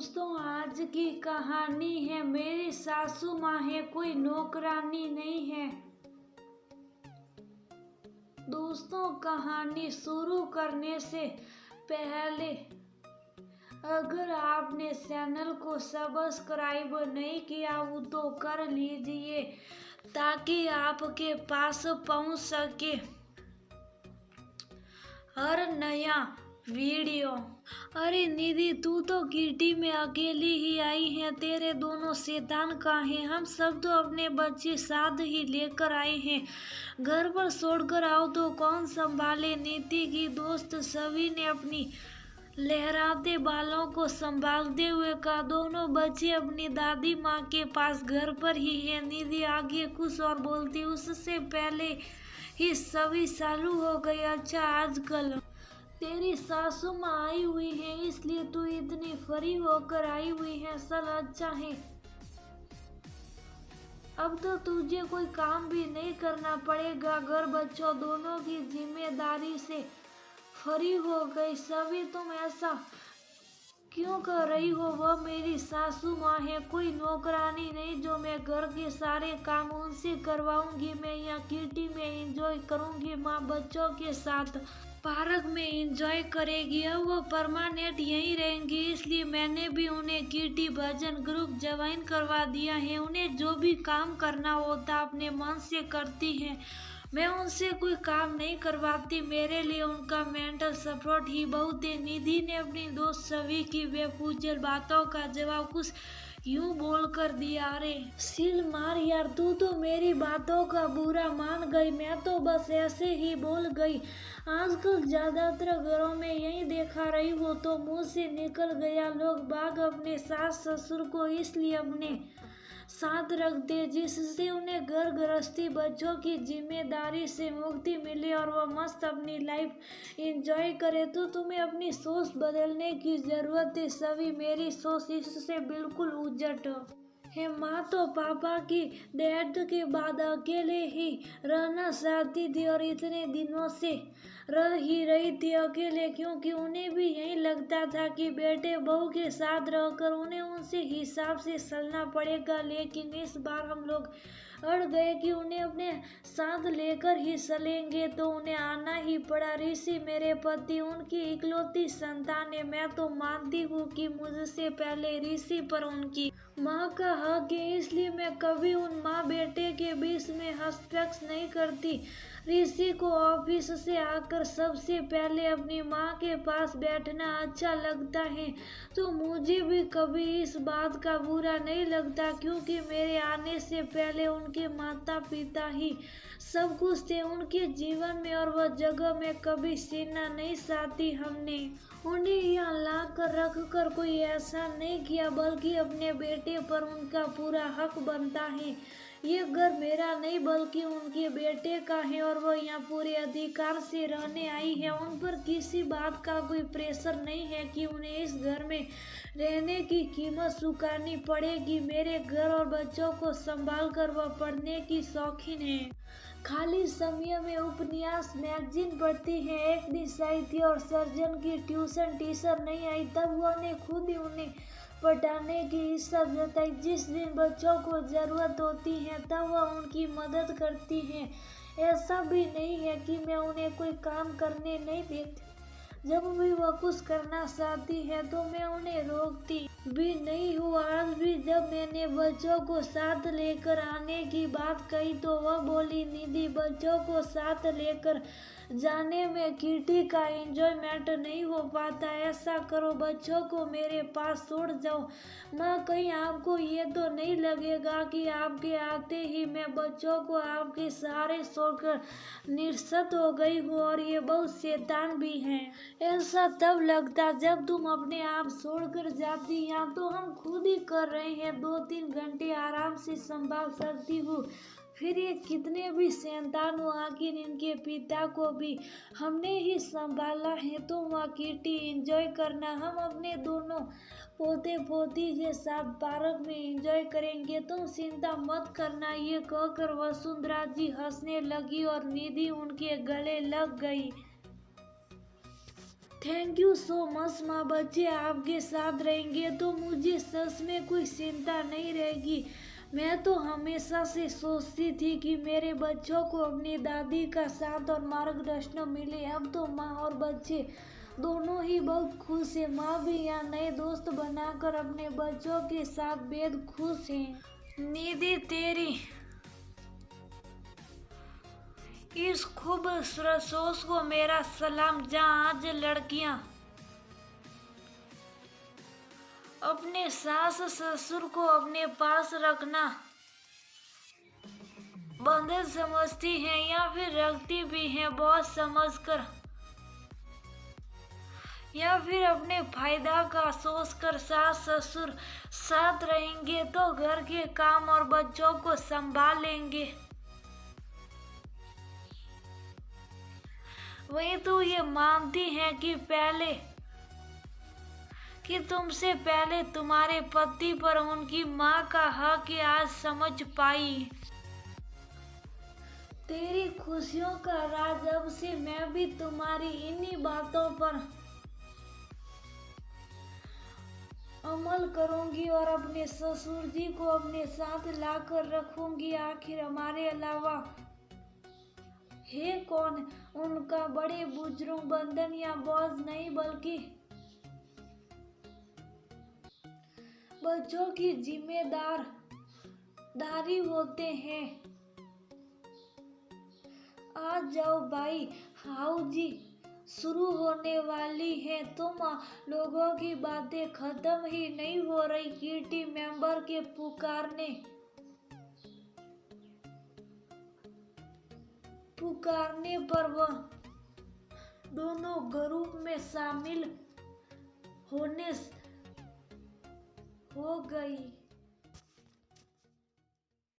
दोस्तों, आज की कहानी है मेरी सासू माँ है, कोई नौकरानी नहीं है। दोस्तों, कहानी शुरू करने से पहले अगर आपने चैनल को सब्सक्राइब नहीं किया हो तो कर लीजिए ताकि आपके पास पहुंच सके हर नया वीडियो। अरे निधि, तू तो गिरडी में अकेली ही आई है, तेरे दोनों शैतान कहाँ हैं? हम सब तो अपने बच्चे साथ ही लेकर आए हैं, घर पर छोड़कर आओ तो कौन संभाले? नीति की दोस्त सभी ने अपनी लहराते बालों को संभालते हुए कहा। दोनों बच्चे अपनी दादी माँ के पास घर पर ही हैं। निधि आगे कुछ और बोलती उससे पहले ही सभी चालू हो गई। अच्छा, आजकल तेरी सासू माँ आई हुई है इसलिए तू इतनी फ्री होकर आई हुई है। चल, अच्छा है, अब तो तुझे कोई काम भी नहीं करना पड़ेगा। घर बच्चों दोनों की जिम्मेदारी से फ्री हो गई। सभी तुम ऐसा क्यों कर रही हो? वह मेरी सासू माँ है, कोई नौकरानी नहीं जो मैं घर के सारे काम उनसे करवाऊंगी। मैं यहाँ किटी में एंजॉय करूंगी, माँ बच्चों के साथ पार्क में एंजॉय करेगी। अब वो परमानेंट यहीं रहेंगी, इसलिए मैंने भी उन्हें किटी भजन ग्रुप ज्वाइन करवा दिया है। उन्हें जो भी काम करना होता अपने मन से करती हैं, मैं उनसे कोई काम नहीं करवाती। मेरे लिए उनका मेंटल सपोर्ट ही बहुत है। निधि ने अपनी दोस्त सभी की बेफुजल बातों का जवाब कुछ यूं बोल कर दिया। अरे सिल मार यार, तू तो मेरी बातों का बुरा मान गई, मैं तो बस ऐसे ही बोल गई। आजकल ज्यादातर घरों में यही देखा रही हो तो मुंह से निकल गया। लोग बाग अपने सास ससुर को इसलिए अपने साथ रखते जिससे उन्हें घर गृहस्थी बच्चों की जिम्मेदारी से मुक्ति मिले और वह मस्त अपनी लाइफ एंजॉय करे। तो तुम्हें अपनी सोच बदलने की जरूरत है। सभी मेरी सोच इससे बिल्कुल उजट है। माँ तो पापा की डेथ के बाद अकेले ही रहना चाहती थी और इतने दिनों से रह ही रही थी अकेले, क्योंकि उन्हें भी यही लगता था कि बेटे बहू के साथ रहकर उन्हें उनसे हिसाब से चलना पड़ेगा। लेकिन इस बार हम लोग अड़ गए कि उन्हें अपने साथ लेकर ही चलेंगे, तो उन्हें आना ही पड़ा। ऋषि मेरे पति उनकी इकलौती संतान है। मैं तो मानती हूँ कि मुझसे पहले ऋषि पर उनकी माँ का हक है, इसलिए मैं कभी उन माँ बेटे के बीच में हस्तक्षेप नहीं करती। ऋषि को ऑफिस से आकर सबसे पहले अपनी माँ के पास बैठना अच्छा लगता है, तो मुझे भी कभी इस बात का बुरा नहीं लगता, क्योंकि मेरे आने से पहले उनके माता पिता ही सब कुछ थे उनके जीवन में और वह जगह में कभी छीनना नहीं चाहती। हमने उन्हें यहाँ ला कर रख कर कोई ऐसा नहीं किया, बल्कि अपने बेटे पर उनका पूरा हक बनता है। ये घर मेरा नहीं बल्कि उनके बेटे का है और वो यहाँ पूरे अधिकार से रहने आई है। उन पर किसी बात का कोई प्रेशर नहीं है कि उन्हें इस घर में रहने की कीमत चुकानी पड़ेगी। मेरे घर और बच्चों को संभाल कर वह पढ़ने की शौकीन है। खाली समय में उपन्यास मैगजीन पढ़ती है। एक दिन साहित्य और सर्जन की ट्यूशन टीचर नहीं आई, तब उन्हें खुद ही उन्हें पढ़ाने की इच्छा जताई। जिस दिन बच्चों को जरूरत होती है तब वह उनकी मदद करती हैं। ऐसा भी नहीं है कि मैं उन्हें कोई काम करने नहीं देती। जब भी वह कुछ करना चाहती है तो मैं उन्हें रोकती भी नहीं हूँ। आज भी जब मैंने बच्चों को साथ लेकर आने की बात कही तो वह बोली, निधि बच्चों को साथ लेकर जाने में किटी का एंजॉयमेंट नहीं हो पाता। ऐसा करो, बच्चों को मेरे पास छोड़ जाओ। माँ, कहीं आपको ये तो नहीं लगेगा कि आपके आते ही मैं बच्चों को आपके सहारे छोड़कर निरस्त हो गई हूँ और ये बहुत शैतान भी हैं। ऐसा तब लगता जब तुम अपने आप छोड़कर जाती। यहाँ तो हम खुद ही कर रहे हैं, 2-3 घंटे आराम से संभाल सकती हूँ। फिर ये कितने भी शैतान हो, आखिर इनके पिता को भी हमने ही संभाला है। तुम वहाँ किटी एंजॉय करना, हम अपने दोनों पोते पोती के साथ पार्क में एंजॉय करेंगे, तुम चिंता मत करना। ये कहकर वसुंधरा जी हंसने लगी और निधि उनके गले लग गई। थैंक यू सो मच माँ। बच्चे आपके साथ रहेंगे तो मुझे सच में कोई चिंता नहीं रहेगी। मैं तो हमेशा से सोचती थी कि मेरे बच्चों को अपनी दादी का साथ और मार्गदर्शन मिले। अब तो माँ और बच्चे दोनों ही बहुत खुश हैं। माँ भी यहाँ नए दोस्त बनाकर अपने बच्चों के साथ बेहद खुश हैं। निधि तेरी इस खूबसूरत सोच को मेरा सलाम। जहाँ आज लड़कियाँ अपने सास ससुर को अपने पास रखना बंधन समझती हैं या फिर रखती भी हैं बहुत समझकर, या फिर अपने फायदा का सोचकर सास ससुर साथ रहेंगे तो घर के काम और बच्चों को संभाल लेंगे। वही तो ये मानती हैं कि तुमसे पहले तुम्हारे पति पर उनकी माँ का हक आज समझ पाई। तेरी खुशियों का राज अब से मैं भी तुम्हारी इन्हीं बातों पर अमल करूंगी और अपने ससुर जी को अपने साथ लाकर रखूंगी। आखिर हमारे अलावा है कौन उनका बड़े बुजुर्ग बंधन या बोझ नहीं, बल्कि बच्चों की जिम्मेदारी होते हैं। आ जाओ भाई, हाउजी शुरू होने वाली है। तुम लोगों की बातें खत्म ही नहीं हो रही। किटी मेंबर के पुकारने पर वह दोनों ग्रुप में शामिल हो गई।